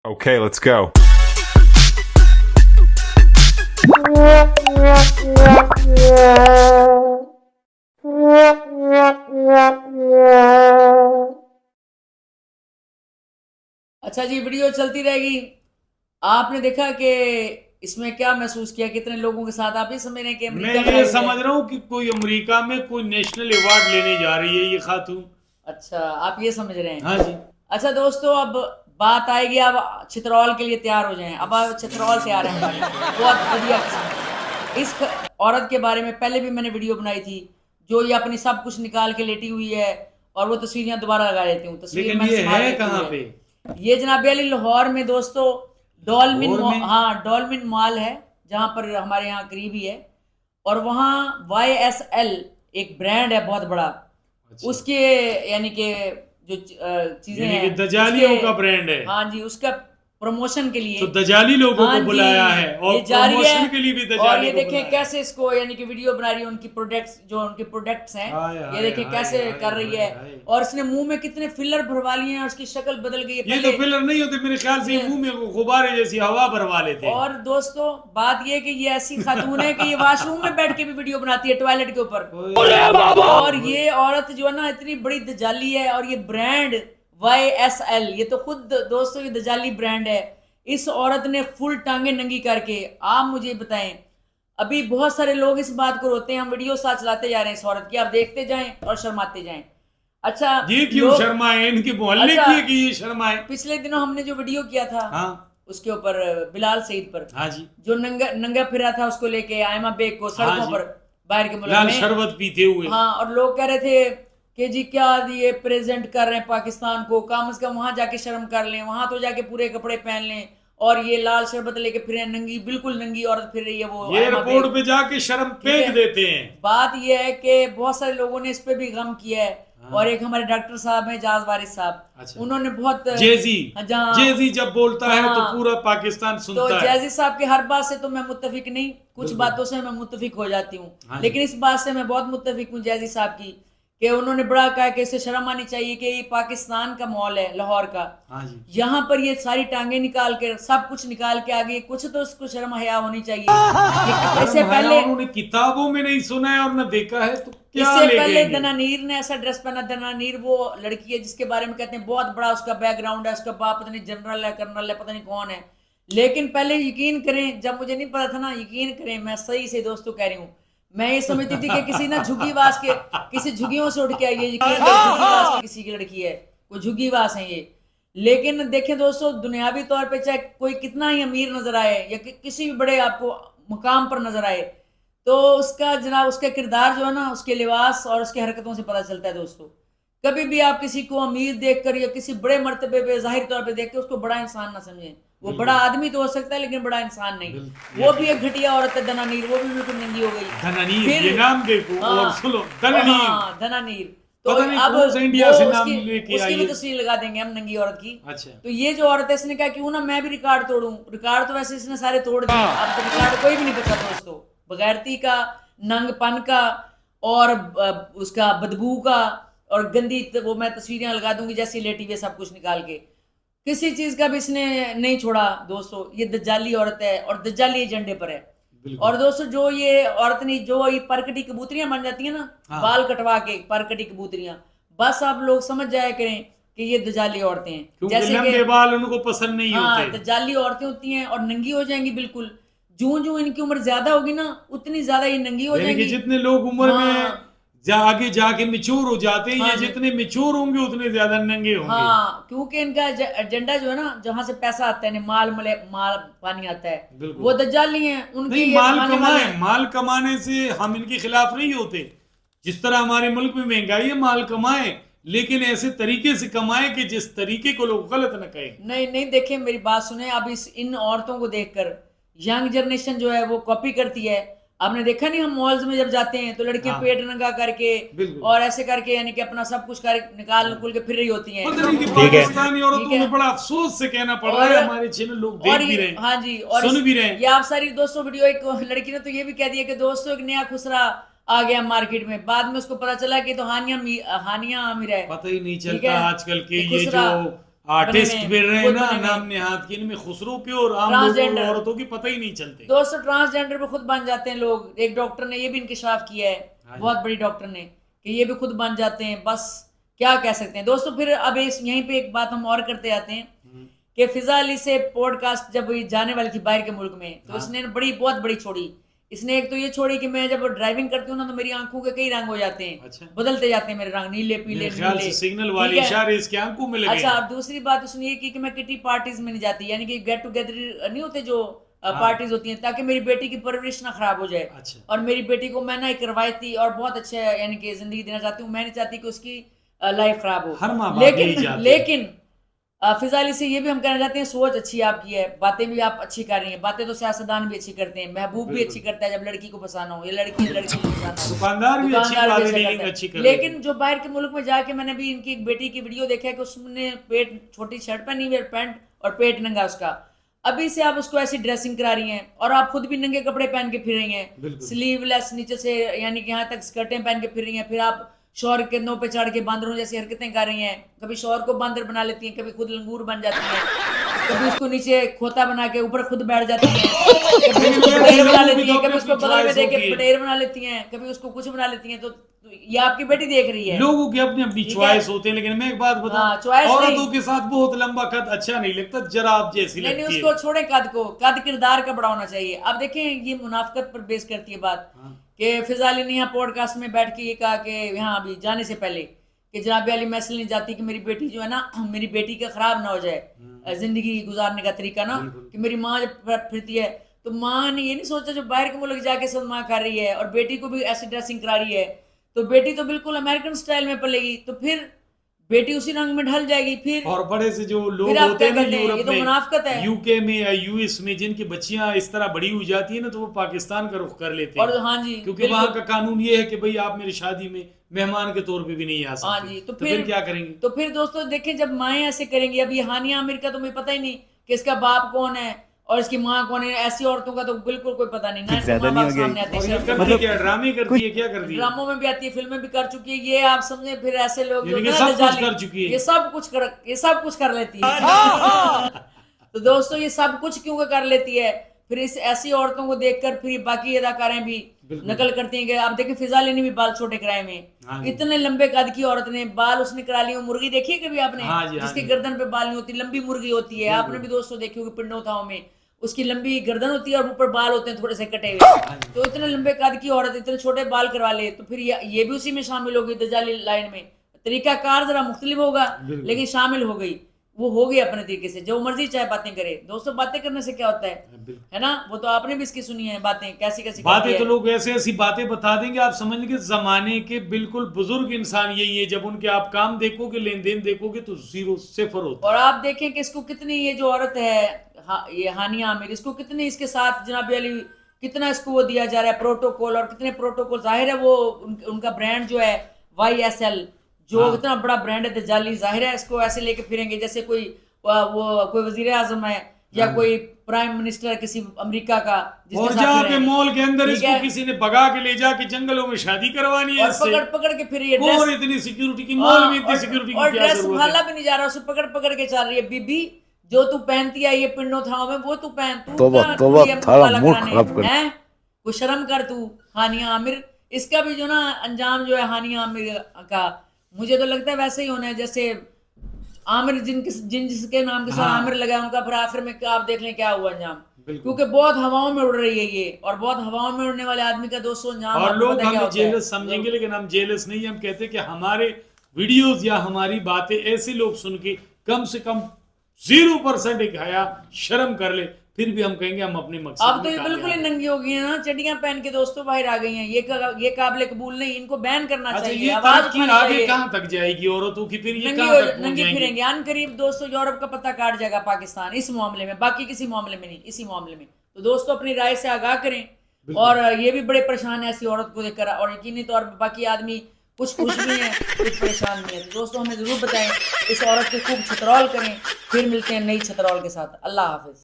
Okay, let's go. अच्छा जी, video चलती रहेगी। आपने देखा कि इसमें क्या महसूस किया, कितने लोगों के साथ आप ये समझ रहे हैं कि मैं अमेरिका में ये आई हुई समझ है। रहा हूँ कि कोई अमेरिका में कोई नेशनल अवार्ड लेने जा रही है ये खातून। अच्छा, आप ये समझ रहे हैं। हाँ जी। अच्छा दोस्तों, अब बात आएगी, अब चित्रौल के लिए तैयार हो जाएं। अब आप चित्रौल से आ रहे हैं हमारे बहुत बढ़िया किस्म की। औरत के बारे में पहले भी मैंने वीडियो बनाई थी, जो ये अपनी सब कुछ निकाल के लेटी हुई है और वो तस्वीरें दोबारा लगा लेती हूँ। तस्वीर लेकिन मैंने ये संभाल है रखी कहाँ है। पे? ये जनाब अली लाहौर में दोस्तों, डॉल्मिन लाहौर में? हाँ, डॉल्मिन मॉल है, जहाँ पर हमारे यहाँ करीब ही है। और वहाँ YSL एक ब्रांड है बहुत बड़ा, अच्छा। उसके यानी कि जो चीजें यानी कि हैं दजालियों उसके, का ब्रांड है। हाँ जी, उसका प्रमोशन के लिए तो दजाली लोगों हाँ को बुलाया जी, है और ये जारी है। प्रमोशन के लिए भी और दजाली ये को देखें बुलाया है। कैसे इसको यानी कि वीडियो बना रही है, उनकी प्रोडक्ट्स जो उनके प्रोडक्ट्स हैं, हाय ये हाय देखें हाय कैसे हाय कर रही हाय है। हाय। और इसने मुंह में कितने फिलर भरवा लिए हैं और उसकी शक्ल बदल गई है ये तो पहले। फिलर नहीं होते मेरे ख्याल से, ये मुंह में गुब्बारे जैसी हवा भरवा लेते हैं। और दोस्तों बात ये है कि ये ऐसी खातून है कि ये वॉशरूम में बैठ के भी वीडियो बनाती है, टॉयलेट के ऊपर। और ये औरत जो है ना इतनी बड़ी दजाली है। और ये ब्रांड YSL, ये तो खुद दोस्तों ये दजाली ब्रांड है। इस औरत ने फुल टांगे नंगी करके, आप मुझे बताएं, अभी बहुत सारे लोग इस बात को रोते हैं, हम वीडियो साथ चलाते जा रहे हैं इस औरत की, आप देखते जाएं और शर्माते जाएं। अच्छा ये क्यों लोग, शर्माए? इनके मोहल्ले अच्छा, की है कि ये शर्माए? पिछले दिनों हमने जो वीडियो किया था हाँ उसके ऊपर बिलाल सईद पर, हाँ जी। जो नंगा नंगा फिरा था, उसको लेके आयमा बेग को हाँ सड़कों जी। पर बाहर के मुल्क लाल में। शरबत पीते हुए। हाँ, और लोग कह रहे थे कि जी क्या ये प्रेजेंट कर रहे हैं पाकिस्तान को, कम से कम वहां जाके शर्म कर लें, वहां तो जाके पूरे कपड़े पहन लें। और ये लाल शरबत लेके फिर नंगी, बिल्कुल नंगी औरत फिर रही है वो ये आयमा एयरपोर्ट बेग। पे जाके शर्म ठीक फेंक है, देते हैं। बात यह है कि बहुत सारे लोगों ने इस पे भी गम किया है। हाँ। और एक हमारे डॉक्टर साहब हैं जाज वारिस साहब, अच्छा। उन्होंने बहुत जेजी जहाँ जेजी जब बोलता है तो हाँ, पूरा पाकिस्तान तो सुनता है। जैजी साहब की हर बात से तो मैं मुत्तफिक नहीं, कुछ बिल्कुल। बातों से मैं मुत्तफिक हो जाती हूँ। हाँ जी। लेकिन इस बात से मैं बहुत मुत्तफिक हूँ जैजी साहब की, कि उन्होंने बड़ा कहा कि इसे शर्म आनी चाहिए कि ये पाकिस्तान का मॉल है लाहौर का, हाँ जी। यहाँ पर ये सारी टांगे निकाल के सब कुछ निकाल के आगे, कुछ तो उसको शर्म हया होनी चाहिए। इससे शर्म हया पहले उन्होंने किताबों में नहीं सुना है और न देखा है तो क्या इससे ले पहले गएंगे? दनानीर ने ऐसा ड्रेस पहना। दनानीर वो लड़की है जिसके बारे में कहते हैं बहुत बड़ा उसका बैकग्राउंड है, उसका बाप पता नहीं जनरल है, कर्नल है, पता नहीं कौन है। लेकिन पहले यकीन करें, जब मुझे नहीं पता था ना, यकीन करें मैं सही से दोस्तों कह रही हूँ, मैं ये समझती थी कि किसी ना झुग्गीवास के, किसी झुग्गियों से उठ के आई है, यकीन करें झुग्गीवास की किसी की लड़की है, कोई झुग्गीवास है ये। लेकिन देखें दोस्तों, दुनियावी तौर पे चाहे कोई कितना ही अमीर नजर आए या किसी भी बड़े आपको मुकाम पर नजर आए, तो उसका जनाब उसका किरदार जो है ना, उसके लिबास और उसकी हरकतों से पता चलता है दोस्तों। कभी भी आप किसी को अमीर देखकर या किसी बड़े मर्तबे पे जाहिर तौर पे देख के उसको बड़ा इंसान ना समझें। वो बड़ा आदमी तो हो सकता है लेकिन बड़ा इंसान नहीं। वो भी एक घटिया औरत है दनानीर, वो भी बिल्कुल नंगी हो गई। धनानीर, फिर ये नाम देखो और सुनो, धनानीर। हाँ, धनानीर। तो पता नहीं अब कौन सा इंडिया वो से नाम उसकी लेके उसकी आई भी है। तस्वीर लगा देंगे हम नंगी औरत की। अच्छा। तो ये जो औरत है, इसने कहा क्यों ना मैं भी रिकॉर्ड तोड़ूं। रिकॉर्ड तो वैसे इसने सारे तोड़ दिए, अब तो रिकॉर्ड कोई भी नहीं बचा दोस्तों, बगैरती का, नंगपन का और उसका बदबू का और गंदी, वो मैं तस्वीरें लगा दूंगी जैसी लेटी हुई सब कुछ निकाल के, किसी चीज का भी इसने नहीं छोड़ा दोस्तों। ये दज्जाली औरत है और दज्जाली एजेंडे पर है। और दोस्तों जो ये औरत नहीं, जो ये परकटी कबूतरियां बन जाती है ना, हाँ। बाल कटवा के परकटी कबूतरियां, बस आप लोग समझ जाया करें कि ये दज्जाली औरतें हैं। क्योंकि जैसे लंबे बाल उनको पसंद नहीं हाँ, होते। दज्जाली औरतें होती हैं और नंगी हो जाएंगी बिल्कुल। जूं जूं इनकी उम्र ज्यादा होगी ना, उतनी ज्यादा ये नंगी हो यानी कि जाएंगी। जितने लोग उम्र में हाँ, आगे जाके मिच्योर हो जाते हैं, हाँ ये जी। जितने मिच्योर होंगे उतने ज्यादा नंगे होंगे। हाँ, क्योंकि इनका एजेंडा जो है ना, जहां से पैसा आता है, माल पानी आता है, बिल्कुल। वो दज्जाली हैं, उनकी नहीं, ये माल कमाने वाले कमाए, हैं। माल कमाने से हम इनके खिलाफ नहीं होते। जिस तरह हमारे मुल्क में महंगाई है, माल कमाए, लेकिन ऐसे तरीके से कमाए कि जिस तरीके को लोग गलत न कहें। नहीं नहीं, देखें मेरी बात सुने, अब इन औरतों को देखकर यंग जनरेशन जो है वो कॉपी करती है। आपने देखा नहीं, हम मॉल्स में जब जाते हैं तो लड़कियां हाँ। पेट नंगा करके बिल्कुल। और ऐसे करके यानी कि अपना सब कुछ कर निकाल के फिर रही होती हैं। पता नहीं कि ठीक है। पाकिस्तानी औरतों में बड़ा अफसोस से कहना पड़ रहा है, हमारे चैनल लोग देख भी रहे हैं, हाँ जी, और सुन भी रहे हैं। ये आप सारी दोस्तों वीडियो, एक लड़की ने तो ये भी कह दिया कि दोस्तों एक नया खुसरा आ गया मार्केट में, बाद में उसको पता चला कि तो हानिया आमिर है। पता ही नहीं ठीक चलता है, आजकल के ये ये खुसरा। जो आर्टिस्ट में, फिर रहे हैं खुद ना बने में। नाम निहात के, इनमें खुसरो के और आम लोगों ट्रांसजेंडर। और औरतों की पता ही नहीं चलते। दोस्तों ट्रांसजेंडर पे खुद बन जाते हैं लोग। एक डॉक्टर ने ये भी इंकशाफ किया है, हाँ जी। बहुत बड़ी डॉक्टर ने, कि ये भी खुद बन जाते हैं। बस क्या कह सकते हैं दोस्तों। फिर अब इस यहीं पे एक बात हम और करते आते हैं कि फिजा अली से पॉडकास्ट जब ये जाने वाली थी बाहर के मुल्क में, तो हाँ। इसने बहुत बड़ी छोड़ी। इसने एक तो ये छोड़ी कि मैं जब ड्राइविंग करती हूँ ना, तो मेरी आंखों के कई रंग हो जाते हैं, अच्छा। बदलते जाते हैं मेरे रंग, नीले पीले मेरे ख्याल से नीले, सिग्नल ठीक वाले है? इशारे इसके आंखों में लगे अच्छा, हैं। और दूसरी बात उसने ये की कि मैं किटी पार्टीज में नहीं जाती, यानी कि गेट टुगेदर नहीं होते जो हाँ। पार्टीज होती हैं, ताकि मेरी बेटी की परवरिश ना खराब हो जाए। अच्छा। और मेरी बेटी को मैं ना एक रवायती और बहुत अच्छे यानी कि जिंदगी देना चाहती हूँ। मैं नहीं चाहती कि उसकी लाइफ खराब हो। हर माँ बाप यही लेकिन चाहते हैं। लेकिन फिजा अली से ये भी हम कहना चाहते हैं, सोच अच्छी आपकी है, बातें भी आप अच्छी कर रही हैं। बातें तो सियासतदान भी अच्छी करते हैं, महबूब भी बिल्कुल। अच्छी करता है जब लड़की को फंसाना हो, या लड़की को फंसाना हो। दुकानदार भी अच्छी दुकानदार भी बातें ऐसा डीलिंग करता है। अच्छी कर लेकिन लेते जो बाहर के मुल्क में जाके मैंने भी इनकी एक बेटी की वीडियो देखा है कि उसने पेट, छोटी शर्ट पहनी हुई है, पैंट, और पेट नंगा उसका। अभी से आप उसको ऐसी ड्रेसिंग करा रही हैं, और आप खुद भी नंगे कपड़े पहन के फिर रही हैं, बिल्कुल। स्लीवलेस नीचे से यानी कि यहाँ तक स्कर्टें पहन के फिर रही हैं। फिर आप शौहर के कंधों पे चढ़ के बांदरों जैसी हरकतें कर रही हैं। कभी शौहर को बांदर बना लेती हैं, कभी खुद लंगूर बन जाती हैं, कभी उसको नीचे खोता बना के ऊपर खुद बैठ जाती हैं, कभी उसको बटेर बना लेती हैं, कभी उसको बगल में दे के बटेर बना लेती हैं, कभी उसको कुछ बना लेती हैं। तो ये आपकी बेटी देख रही है। लोगों की अपनी अपनी ठीक चॉइस है। होते हैं। लेकिन मैं एक बात हाँ, बताऊं, choice औरतों नहीं। के साथ बहुत लंबा कद अच्छा नहीं लगता, जरा आप जैसी नहीं लगती उसको है। छोड़े कद को, कद किरदार का बड़ा होना चाहिए। अब देखें ये मुनाफिकत पर बेस करती है बात हाँ। कि फिजा अली ने यहाँ पॉडकास्ट में बैठ के ये कहा कि यहाँ अभी जाने से पहले कि जनाब अली मैं इसलिए नहीं जाती कि मेरी बेटी जो है ना, मेरी बेटी का खराब ना हो जाए जिंदगी गुजारने का तरीका ना, कि मेरी माँ जब फिरती है तो माँ ने ये नहीं सोचा जो बाहर के मुल्क जाके सब माँ कर रही है और बेटी को भी ऐसी ड्रेसिंग करा रही है, तो बेटी तो बिल्कुल अमेरिकन स्टाइल में पलेगी, तो फिर बेटी उसी रंग में ढल जाएगी। फिर और बड़े से जो लोग फिर आप होते हैं क्या ना कहते हैं, ये यूरोप तो में, मुनाफिकत है। यूके में या यूएस में, जिनकी बच्चियां इस तरह बड़ी हो जाती है ना, तो वो पाकिस्तान का रुख कर लेते हैं। और हाँ जी, क्योंकि बिल्कुल। वहां का कानून ये है कि भाई आप मेरी शादी में मेहमान के तौर पे भी नहीं आ सकते। हाँ जी, तो फिर क्या करेंगे? तो फिर दोस्तों देखें, जब माएँ ऐसे करेंगी, अब ये हानिया आमिर का तो मुझे पता ही नहीं कि इसका बाप कौन है और इसकी माँ कौन है। ऐसी औरतों का तो बिल्कुल कोई पता नहीं, ना ज्यादा माँ नहीं बाप हो सामने आते और ये हैं। करती क्या, ड्रामे करती है, क्या करती है? ड्रामों में भी आती है, फिल्में भी कर चुकी है ये, आप समझे। फिर ऐसे लोग जो यानी कि ना सब कुछ दजाली, कर चुकी है। ये सब कुछ कर लेती है। तो दोस्तों ये सब कुछ क्यों कर लेती है? फिर इस ऐसी औरतों को देखकर फिर बाकी अदाकारें भी बिल्कुल। नकल करती हैं कि आप देखें फिजा अली ने भी बाल छोटे कराए हाँ में, जी। इतने लंबे कद की औरत ने बाल उसने करा लिए। वो मुर्गी देखी है कभी आपने? हाँ जी, हाँ जिसके जी। गर्दन पे बाल नहीं होती, लंबी मुर्गी होती है। आपने भी दोस्तों देखी होगी पिंडोताओं में, उसकी लंबी गर्दन होती है और ऊपर बाल होते हैं थोड़े से कटे हुए। तो इतने लंबे कद की औरत इतने छोटे बाल करवा ले, तो फिर ये भी उसी में शामिल होगी दजाली लाइन में। तरीका कार जरा मुख्तलिफ होगा, बिल्कुल। लेकिन शामिल हो गई, वो हो गई अपने तरीके से। जो मर्जी चाहे बातें करे दोस्तों, बातें करने से क्या होता है ना? वो तो आपने भी इसकी सुनी है बातें, कैसी कैसी बातें तो लोग ऐसे ऐसी बातें बता देंगे, आप समझ लेंगे जमाने के बिल्कुल बुजुर्ग इंसान यही है। जब उनके आप काम देखोगे, लेन देन देखोगे, तो जीरो सिफर होता है। और आप देखें कि इसको कितनी, ये जो औरत है ये हानिया आमिर, इसको कितनी इसके साथ जनाब अली कितना इसको वो दिया जा रहा है प्रोटोकॉल, और कितने प्रोटोकॉल। जाहिर है वो उनका ब्रांड जो है YSL, जो हाँ। इतना बड़ा ब्रांड है दजाली, जाहिर है इसको ऐसे लेके फिरेंगे जैसे कोई कोई वजीर आजम है या कोई प्राइम मिनिस्टर है किसी अमेरिका का, जिसके और साथ जहाँ फिरे पे हैं। मॉल के अंदर ठीक इसको है? किसी ने भगा के ले जाके जंगलों में शादी करवानी है और इससे। पकड़ पकड़ के फिर ये और ड्रेस, इतनी सिक्योरिटी की, मॉल में इतनी सिक्योरिटी की और क्या ड्रेस जरूरत संभाला है? भी नहीं जा रहा, उसे पकड़ पकड़ के चल रही है। बीबी जो तू पहनती है ये पिंडो थाव में, वो तू पहन, तू तौबा, क्या तौबा, कुड़ी है थारा काला मूड कराने, खराब कर। हैं? कुछ शर्म कर तू। हानिया आमिर, इसका भी जो ना अंजाम जो है हानिया आमिर का, मुझे तो लगता है वैसे ही होना है जैसे आमिर जिसके नाम के साथ हाँ। आमिर लगा उनका, फिर आखिर में आप देख लें क्या हुआ अंजाम। बिल्कुल। क्योंकि बहुत हवाओं में उड़ रही है ये, और बहुत हवाओं में उड़ने वाले आदमी का दोस्तों अंजाम और आपको लोग पता क्या हमें होता है? जेलस समझेंगे, लेकिन हम जेलस नहीं, हम कहते हैं कि हमारे वीडियोस या हमारी बातें ऐसे लोग सुन के कम से कम 0% एक हया शर्म कर ले, फिर भी हम कहेंगे हम अपने मकसद अब तो में ये बिल्कुल ही कामयाब हैं। नंगी हो गई है ना, चड्डियां पहन के दोस्तों बाहर आ गई हैं। ये काबिल कबूल नहीं, इनको बैन करना अच्छा, चाहिए, ये आवाज तरक्की उठानी आगे चाहिए। कहाँ तक जाएगी औरतों की? फिर ये नंगी कहाँ तक पहुंच नंगी जाएंगी? फिरेंगे अन करीब दोस्तों, यूरोप का पत्ता काट जाएगा पाकिस्तान इस मामले में, बाकी किसी मामले में नहीं, इसी मामले में। तो दोस्तों अपनी राय से आगाह करें, और ये भी बड़े परेशान है ऐसी औरत को देखकर, और यकीनी तौर पर बाकी आदमी कुछ खुश भी हैं, कुछ परेशान भी हैं। तो दोस्तों हमें जरूर बताएं, इस औरत को खूब छतरौल करें। फिर मिलते हैं नई छतरौल के साथ। अल्लाह हाफिज।